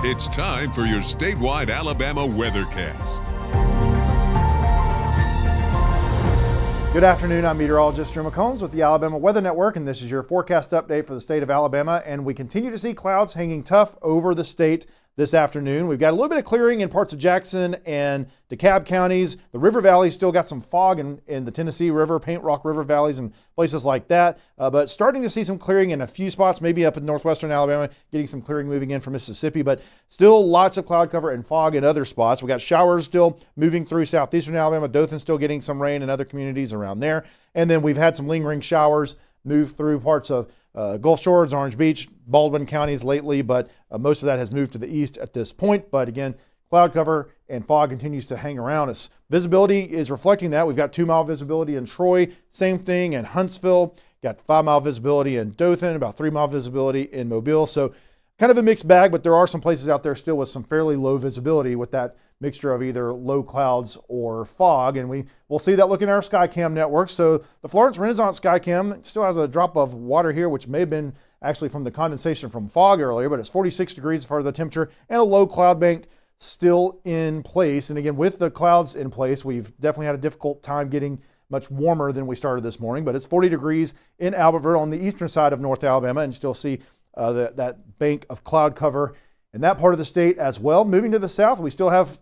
It's time for your statewide Alabama weathercast. Good afternoon, I'm meteorologist Drew McCombs with the Alabama Weather Network, and this is your forecast update for the state of Alabama. And we continue to see clouds hanging tough over the state this afternoon. We've got a little bit of clearing in parts of Jackson and DeKalb counties. The river valleys still got some fog in the Tennessee River, Paint Rock River valleys and places like that. But starting to see some clearing in a few spots, maybe up in northwestern Alabama, getting some clearing moving in from Mississippi. But still lots of cloud cover and fog in other spots. We got showers still moving through southeastern Alabama. Dothan still getting some rain in other communities around there. And then we've had some lingering showers move through parts of Gulf Shores, Orange Beach, Baldwin counties lately, but most of that has moved to the east at this point. But again, cloud cover and fog continues to hang around us. Visibility is reflecting that. We've got 2 mile visibility in Troy, same thing in Huntsville, got 5 mile visibility in Dothan, about 3 mile visibility in Mobile. So kind of a mixed bag, but there are some places out there still with some fairly low visibility with that mixture of either low clouds or fog. And we'll see that looking at our Skycam network. So the Florence Renaissance Skycam still has a drop of water here, which may have been actually from the condensation from fog earlier, but it's 46 degrees as far as the temperature and a low cloud bank still in place. And again, with the clouds in place, we've definitely had a difficult time getting much warmer than we started this morning, but it's 40 degrees in Albertville on the eastern side of North Alabama, and still see that bank of cloud cover in that part of the state as well. Moving to the south, we still have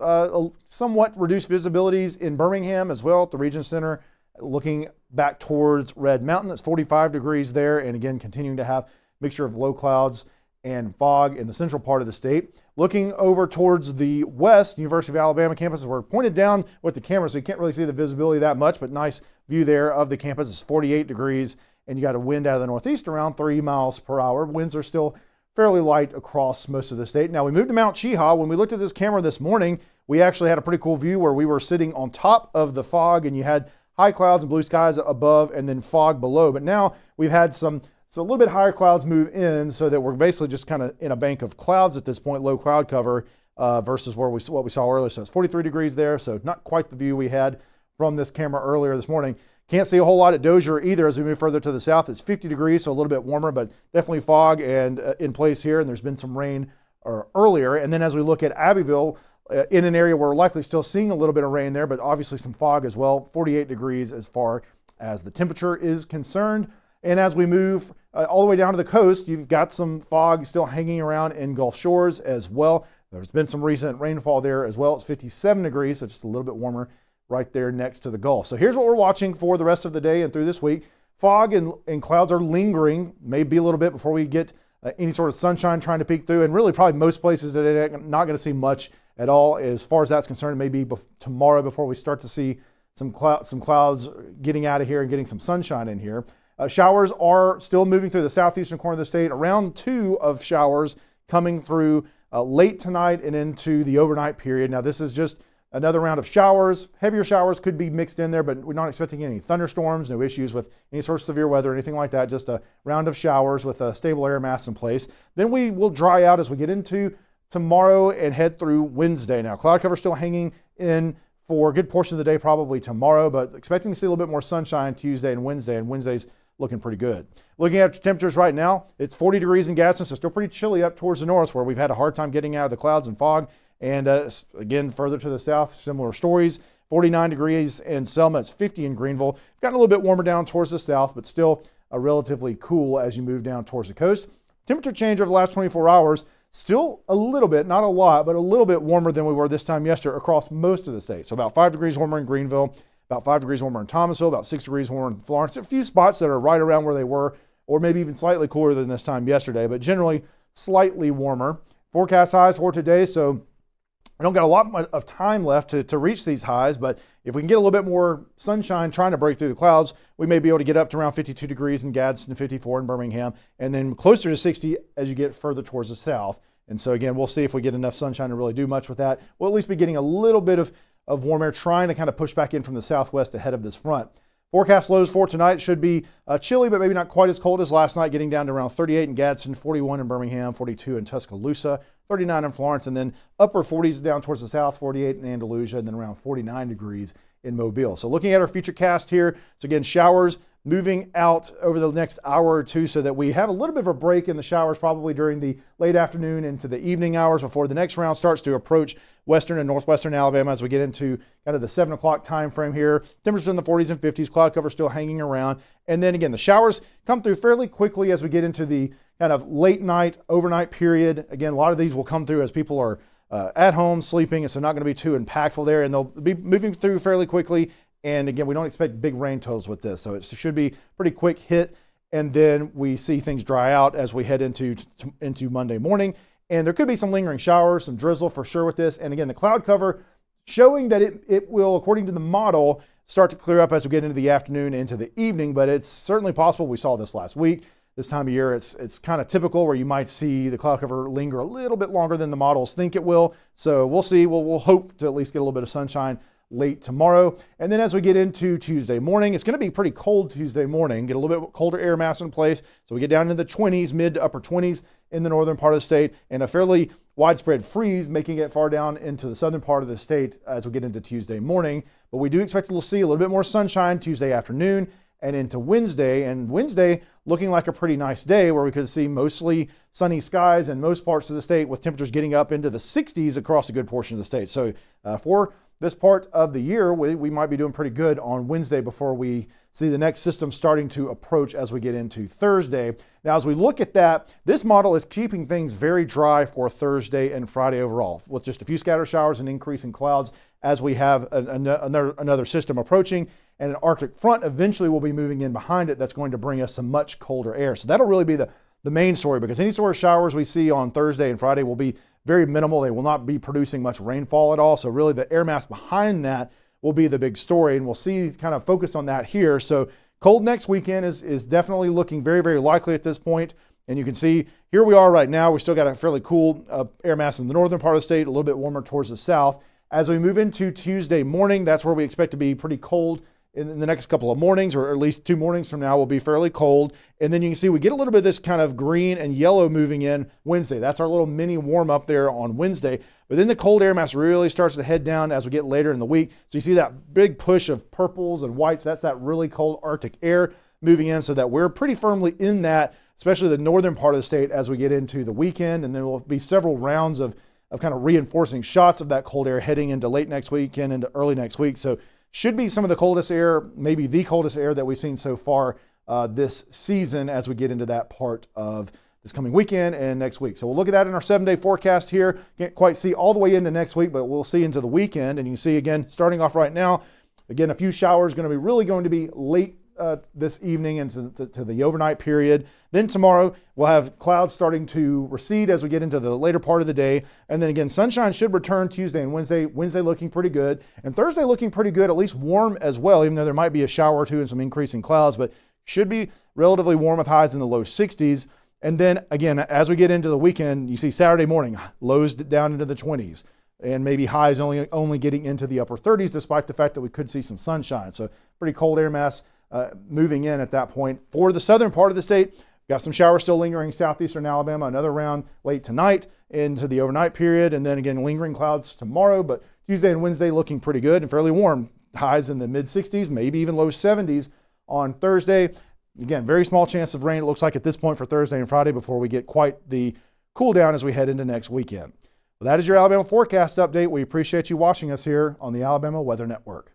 somewhat reduced visibilities in Birmingham as well at the Region Center, looking back towards Red Mountain. It's 45 degrees there, and again, continuing to have a mixture of low clouds and fog in the central part of the state. Looking over towards the west, University of Alabama campus, we're pointed down with the camera, so you can't really see the visibility that much, but nice view there of the campus. It's 48 degrees, and you got a wind out of the northeast around 3 miles per hour. Winds are still fairly light across most of the state. Now we moved to Mount Cheaha. When we looked at this camera this morning, we actually had a pretty cool view where we were sitting on top of the fog, and you had high clouds and blue skies above and then fog below. But now we've had a little bit higher clouds move in, so that we're basically just kind of in a bank of clouds at this point, low cloud cover versus what we saw earlier. So it's 43 degrees there, so not quite the view we had from this camera earlier this morning. Can't see a whole lot at Dozier either as we move further to the south. It's 50 degrees, so a little bit warmer, but definitely fog and in place here, and there's been some rain earlier. And then as we look at Abbeville, in an area where we're likely still seeing a little bit of rain there, but obviously some fog as well, 48 degrees as far as the temperature is concerned. And as we move all the way down to the coast, you've got some fog still hanging around in Gulf Shores as well. There's been some recent rainfall there as well. It's 57 degrees, so just a little bit warmer right there next to the Gulf. So here's what we're watching for the rest of the day and through this week. Fog and clouds are lingering, maybe a little bit before we get any sort of sunshine trying to peek through. And really probably most places that are not going to see much at all as far as that's concerned. Maybe tomorrow before we start to see some clouds getting out of here and getting some sunshine in here. Showers are still moving through the southeastern corner of the state. Around 2 of showers coming through late tonight and into the overnight period. Now this is just another round of showers. Heavier showers could be mixed in there, but we're not expecting any thunderstorms, no issues with any sort of severe weather or anything like that. Just a round of showers with a stable air mass in place. Then we will dry out as we get into tomorrow and head through Wednesday. Now, cloud cover still hanging in for a good portion of the day, probably tomorrow, but expecting to see a little bit more sunshine Tuesday and Wednesday, and Wednesday's looking pretty good. Looking at temperatures right now, it's 40 degrees in Gadsden, so still pretty chilly up towards the north where we've had a hard time getting out of the clouds and fog. And again, further to the south, similar stories. 49 degrees in Selma, it's 50 in Greenville. Gotten a little bit warmer down towards the south, but still relatively cool as you move down towards the coast. Temperature change over the last 24 hours, still a little bit, not a lot, but a little bit warmer than we were this time yesterday across most of the state. So about 5 degrees warmer in Greenville, about 5 degrees warmer in Thomasville, about 6 degrees warmer in Florence. A few spots that are right around where they were, or maybe even slightly cooler than this time yesterday, but generally slightly warmer. Forecast highs for today, so we don't got a lot of time left to reach these highs, but if we can get a little bit more sunshine trying to break through the clouds, we may be able to get up to around 52 degrees in Gadsden, 54 in Birmingham, and then closer to 60 as you get further towards the south. And so again, we'll see if we get enough sunshine to really do much with that. We'll at least be getting a little bit of warm air trying to kind of push back in from the southwest ahead of this front. Forecast lows for tonight should be chilly, but maybe not quite as cold as last night, getting down to around 38 in Gadsden, 41 in Birmingham, 42 in Tuscaloosa, 39 in Florence, and then upper 40s down towards the south, 48 in Andalusia, and then around 49 degrees in Mobile. So looking at our futurecast here, so again, showers moving out over the next hour or two so that we have a little bit of a break in the showers probably during the late afternoon into the evening hours before the next round starts to approach western and northwestern Alabama as we get into kind of the 7 o'clock time frame here. Temperatures in the 40s and 50s, cloud cover still hanging around. And then again, the showers come through fairly quickly as we get into the kind of late night, overnight period. Again, a lot of these will come through as people are at home sleeping, and so not going to be too impactful there, and they'll be moving through fairly quickly. And again, we don't expect big rain totals with this, so it should be pretty quick hit. And then we see things dry out as we head into Monday morning. And there could be some lingering showers, some drizzle for sure with this. And again, the cloud cover showing that it will, according to the model, start to clear up as we get into the afternoon, into the evening. But it's certainly possible. We saw this last week. This time of year, it's kind of typical where you might see the cloud cover linger a little bit longer than the models think it will. So we'll see. We'll hope to at least get a little bit of sunshine late tomorrow. And then as we get into Tuesday morning, it's going to be pretty cold Tuesday morning, get a little bit colder air mass in place. So we get down into the 20s, mid to upper 20s in the northern part of the state, and a fairly widespread freeze, making it far down into the southern part of the state as we get into Tuesday morning. But we do expect to see a little bit more sunshine Tuesday afternoon and into Wednesday. And Wednesday looking like a pretty nice day where we could see mostly sunny skies in most parts of the state with temperatures getting up into the 60s across a good portion of the state. So for this part of the year, we might be doing pretty good on Wednesday before we see the next system starting to approach as we get into Thursday. Now, as we look at that, this model is keeping things very dry for Thursday and Friday overall, with just a few scattered showers and increasing clouds as we have another system approaching, and an Arctic front eventually will be moving in behind it that's going to bring us some much colder air. So that'll really be the main story, because any sort of showers we see on Thursday and Friday will be very minimal. They will not be producing much rainfall at all. So really the air mass behind that will be the big story, and we'll see kind of focus on that here. So cold next weekend is definitely looking very, very likely at this point. And you can see here we are right now. We still got a fairly cool air mass in the northern part of the state, a little bit warmer towards the south. As we move into Tuesday morning, that's where we expect to be pretty cold in the next couple of mornings, or at least 2 mornings from now will be fairly cold. And then you can see we get a little bit of this kind of green and yellow moving in Wednesday. That's our little mini warm up there on Wednesday. But then the cold air mass really starts to head down as we get later in the week. So you see that big push of purples and whites. That's that really cold Arctic air moving in, so that we're pretty firmly in that, especially the northern part of the state as we get into the weekend. And there will be several rounds of kind of reinforcing shots of that cold air heading into late next weekend into early next week. So should be some of the coldest air, maybe the coldest air that we've seen so far this season as we get into that part of this coming weekend and next week. So we'll look at that in our 7-day forecast here. Can't quite see all the way into next week, but we'll see into the weekend. And you can see again, starting off right now, again, a few showers going to be late this evening into to the overnight period. Then tomorrow we'll have clouds starting to recede as we get into the later part of the day. And then again, sunshine should return Tuesday and Wednesday. Wednesday looking pretty good, and Thursday looking pretty good, at least warm as well, even though there might be a shower or two and some increasing clouds, but should be relatively warm with highs in the low 60s. And then again, as we get into the weekend, you see Saturday morning, lows down into the 20s. And maybe highs only getting into the upper 30s, despite the fact that we could see some sunshine. So pretty cold air mass moving in at that point. For the southern part of the state, got some showers still lingering southeastern Alabama, another round late tonight into the overnight period, and then again lingering clouds tomorrow, but Tuesday and Wednesday looking pretty good and fairly warm. Highs in the mid 60s, maybe even low 70s on Thursday. Again, very small chance of rain, it looks like at this point for Thursday and Friday before we get quite the cool down as we head into next weekend. Well, that is your Alabama forecast update. We appreciate you watching us here on the Alabama Weather Network.